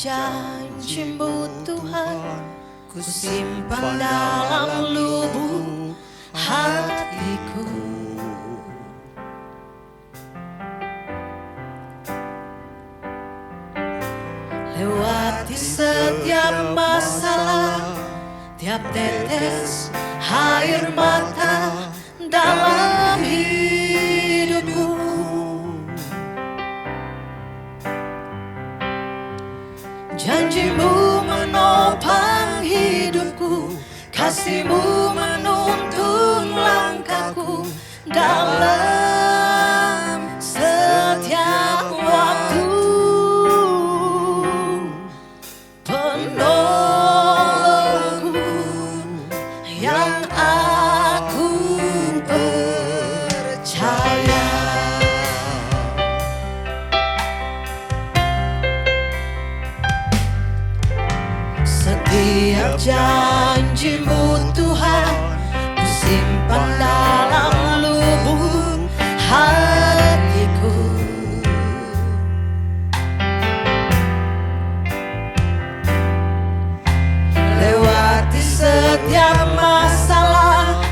janji-Mu Tuhan, ku simpan dalam lubuk hatiku. Lewati setiap masalah, tiap tetes air mata dalam hidupku. Janji-Mu menopang hidupku, kasih-Mu menuntun langkahku dalam setiap waktu. Penolongku yang aku percaya. Setiap janji-Mu Tuhan, ku simpan dalam lubuk hatiku. Lewati setiap masalah,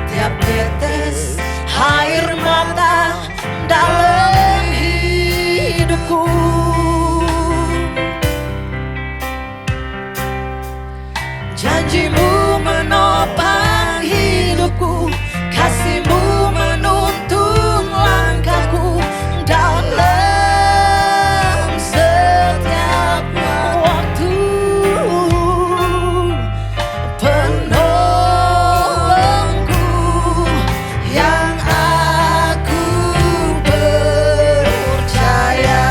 tiap tetes air mata dalam hidupku. Janji-Mu menopang hidupku, kasih-Mu menuntun langkahku dalam setiap waktu. Penolongku yang aku percaya.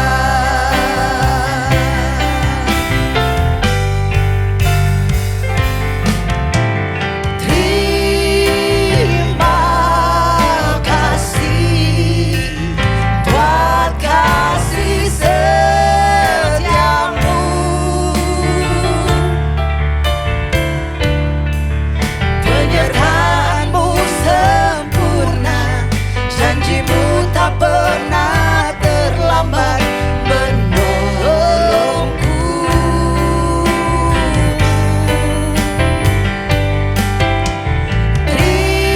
Pernah terlambat menolongku. Terima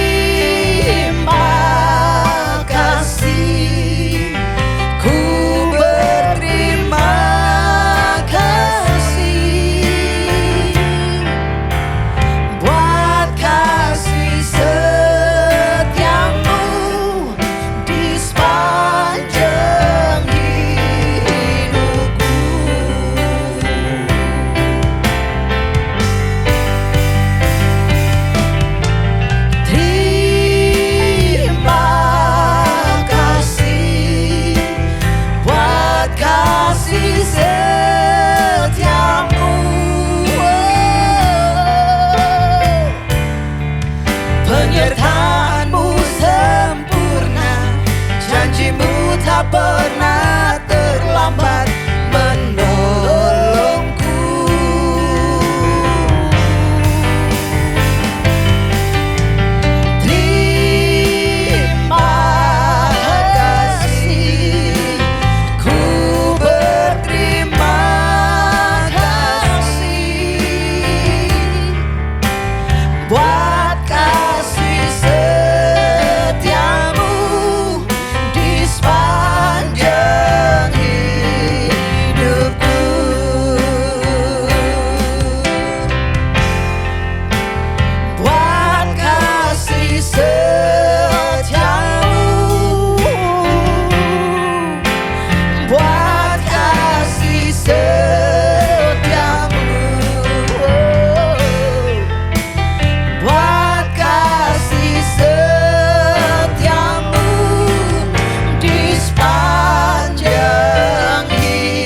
kasih, ku berterima kasih buat kasih setiamu di sepanjang hidupku. Terima kasih buat kasih setiamu. Penyertaan-Mu sempurna, janji-Mu tak pernah terlambat menolongku. Terima kasih, ku berterima kasih buat kasih setiamu di sepanjang hidupku. Buat kasih setiamu, buat kasih setiamu, buat kasih setiamu di sepanjang hidupku.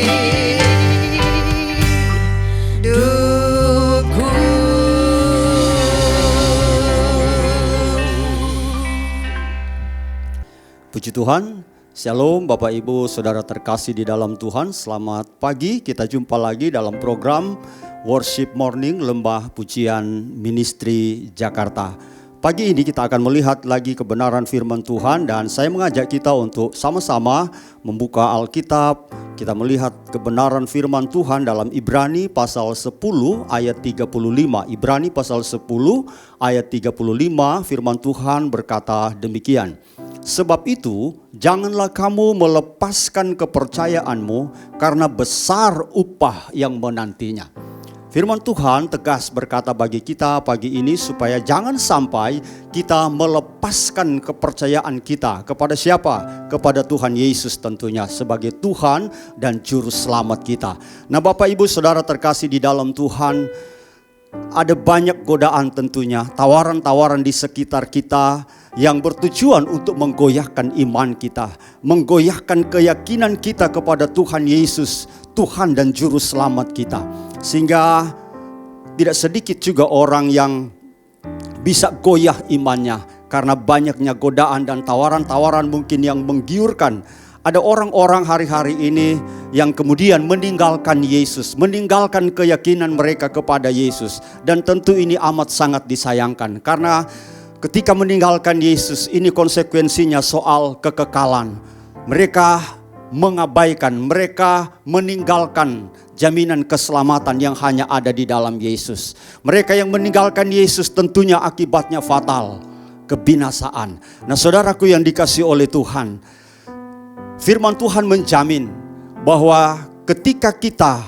Puji Tuhan, Shalom Bapak Ibu Saudara terkasih di dalam Tuhan. Selamat pagi, kita jumpa lagi dalam program Worship Morning Lembah Pujian Ministry Jakarta. Pagi ini kita akan melihat lagi kebenaran firman Tuhan dan saya mengajak kita untuk sama-sama membuka Alkitab. Kita melihat kebenaran firman Tuhan dalam Ibrani pasal 10 ayat 35. Ibrani pasal 10 ayat 35 firman Tuhan berkata demikian. Sebab itu janganlah kamu melepaskan kepercayaanmu karena besar upah yang menantinya. Firman Tuhan tegas berkata bagi kita pagi ini supaya jangan sampai kita melepaskan kepercayaan kita kepada siapa? Kepada Tuhan Yesus tentunya sebagai Tuhan dan Juru Selamat kita. Nah Bapak Ibu Saudara terkasih di dalam Tuhan, ada banyak godaan tentunya, tawaran-tawaran di sekitar kita yang bertujuan untuk menggoyahkan iman kita, menggoyahkan keyakinan kita kepada Tuhan Yesus, Tuhan dan Juru Selamat kita. Sehingga tidak sedikit juga orang yang bisa goyah imannya karena banyaknya godaan dan tawaran-tawaran mungkin yang menggiurkan. Ada orang-orang hari-hari ini yang kemudian meninggalkan Yesus, meninggalkan keyakinan mereka kepada Yesus. Dan tentu ini amat sangat disayangkan karena ketika meninggalkan Yesus ini konsekuensinya soal kekekalan. Mereka mengabaikan, mereka meninggalkan jaminan keselamatan yang hanya ada di dalam Yesus. Mereka yang meninggalkan Yesus tentunya akibatnya fatal, kebinasaan. Nah saudaraku yang dikasihi oleh Tuhan, firman Tuhan menjamin bahwa ketika kita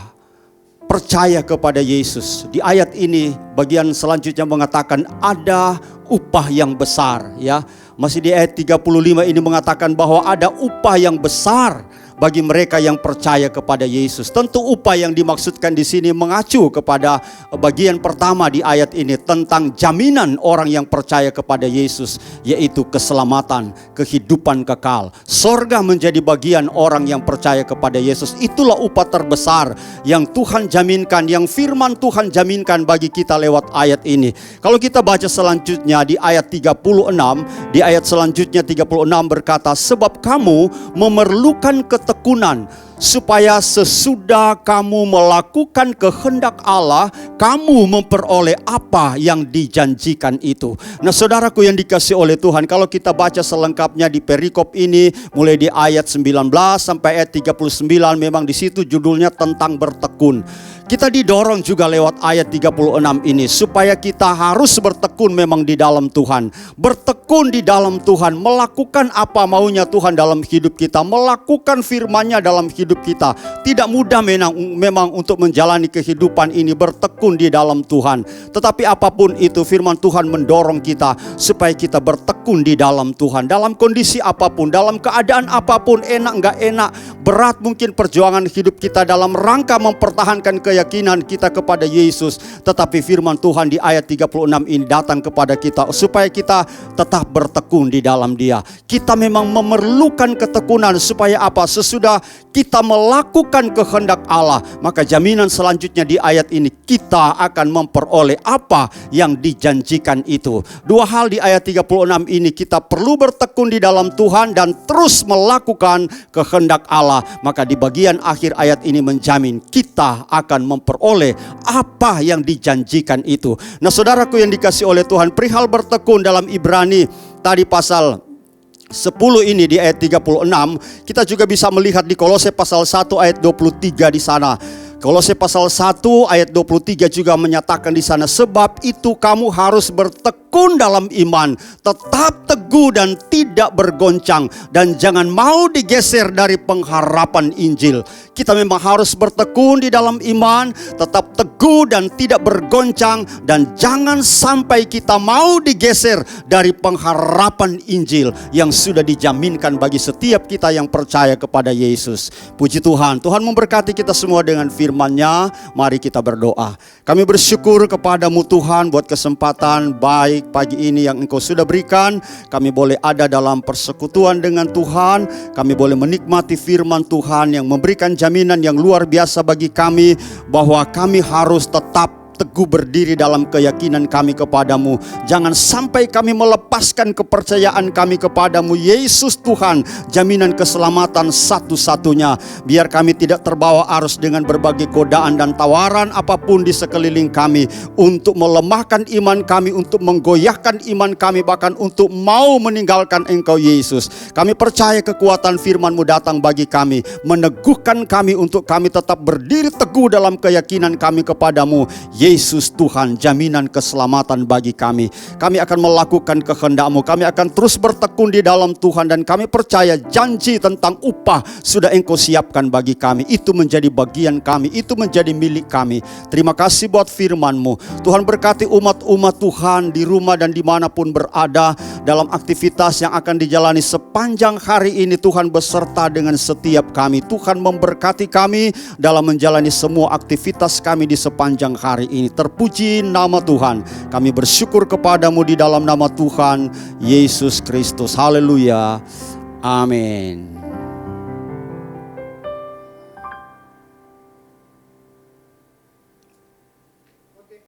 percaya kepada Yesus, di ayat ini bagian selanjutnya mengatakan ada upah yang besar, ya. Masih di ayat 35 ini mengatakan bahwa ada upah yang besar bagi mereka yang percaya kepada Yesus. Tentu upah yang dimaksudkan di sini mengacu kepada bagian pertama di ayat ini tentang jaminan orang yang percaya kepada Yesus, yaitu keselamatan, kehidupan kekal. Sorga menjadi bagian orang yang percaya kepada Yesus. Itulah upah terbesar yang Tuhan jaminkan, yang firman Tuhan jaminkan bagi kita lewat ayat ini. Kalau kita baca selanjutnya di ayat 36, di ayat selanjutnya 36 berkata, sebab kamu memerlukan ketekunan supaya sesudah kamu melakukan kehendak Allah, kamu memperoleh apa yang dijanjikan itu. Nah saudaraku yang dikasihi oleh Tuhan, kalau kita baca selengkapnya di perikop ini, mulai di ayat 19 sampai ayat 39, memang di situ judulnya tentang bertekun. Kita didorong juga lewat ayat 36 ini supaya kita harus bertekun memang di dalam Tuhan. Bertekun di dalam Tuhan, melakukan apa maunya Tuhan dalam hidup kita, melakukan firman-Nya dalam hidup kita. Tidak mudah memang untuk menjalani kehidupan ini, bertekun di dalam Tuhan. Tetapi apapun itu, firman Tuhan mendorong kita supaya kita bertekun di dalam Tuhan. Dalam kondisi apapun, dalam keadaan apapun, enak enggak enak, berat mungkin perjuangan hidup kita dalam rangka mempertahankan keyakinan kita kepada Yesus. Tetapi firman Tuhan di ayat 36 ini datang kepada kita supaya kita tetap bertekun di dalam Dia. Kita memang memerlukan ketekunan supaya apa? Sesudah kita melakukan kehendak Allah, maka jaminan selanjutnya di ayat ini kita akan memperoleh apa yang dijanjikan itu. Dua hal di ayat 36 ini, kita perlu bertekun di dalam Tuhan dan terus melakukan kehendak Allah. Maka di bagian akhir ayat ini menjamin kita akan memperoleh apa yang dijanjikan itu. Nah saudaraku yang dikasihi oleh Tuhan, perihal bertekun dalam Ibrani tadi pasal 10 ini di ayat 36, kita juga bisa melihat di Kolose pasal 1 ayat 23 di sana. Kolose pasal 1 ayat 23 juga menyatakan di sana, sebab itu kamu harus bertekun dalam iman, tetap teguh dan tidak bergoncang, dan jangan mau digeser dari pengharapan Injil. Kita memang harus bertekun di dalam iman, tetap teguh dan tidak bergoncang, dan jangan sampai kita mau digeser dari pengharapan Injil yang sudah dijaminkan bagi setiap kita yang percaya kepada Yesus. Puji Tuhan, Tuhan memberkati kita semua dengan firman-Nya. Mari kita berdoa. Kami bersyukur kepadamu Tuhan buat kesempatan baik pagi ini yang Engkau sudah berikan. Kami boleh ada dalam persekutuan dengan Tuhan. Kami boleh menikmati firman Tuhan yang memberikan jaminan yang luar biasa bagi kami bahwa kami harus tetap teguh berdiri dalam keyakinan kami kepadamu. Jangan sampai kami melepaskan kepercayaan kami kepadamu, Yesus Tuhan, jaminan keselamatan satu-satunya. Biar kami tidak terbawa arus dengan berbagai godaan dan tawaran apapun di sekeliling kami, untuk melemahkan iman kami, untuk menggoyahkan iman kami, bahkan untuk mau meninggalkan Engkau Yesus. Kami percaya kekuatan firman-Mu datang bagi kami, meneguhkan kami untuk kami tetap berdiri teguh dalam keyakinan kami kepadamu, Yesus Tuhan, jaminan keselamatan bagi kami. Kami akan melakukan kehendak-Mu, kami akan terus bertekun di dalam Tuhan, dan kami percaya janji tentang upah sudah Engkau siapkan bagi kami. Itu menjadi bagian kami, itu menjadi milik kami. Terima kasih buat firman-Mu. Tuhan berkati umat-umat Tuhan di rumah dan dimanapun berada, dalam aktivitas yang akan dijalani sepanjang hari ini. Tuhan beserta dengan setiap kami. Tuhan memberkati kami dalam menjalani semua aktivitas kami di sepanjang hari ini. Terpuji nama Tuhan. Kami bersyukur kepadamu di dalam nama Tuhan Yesus Kristus. Haleluya. Amin.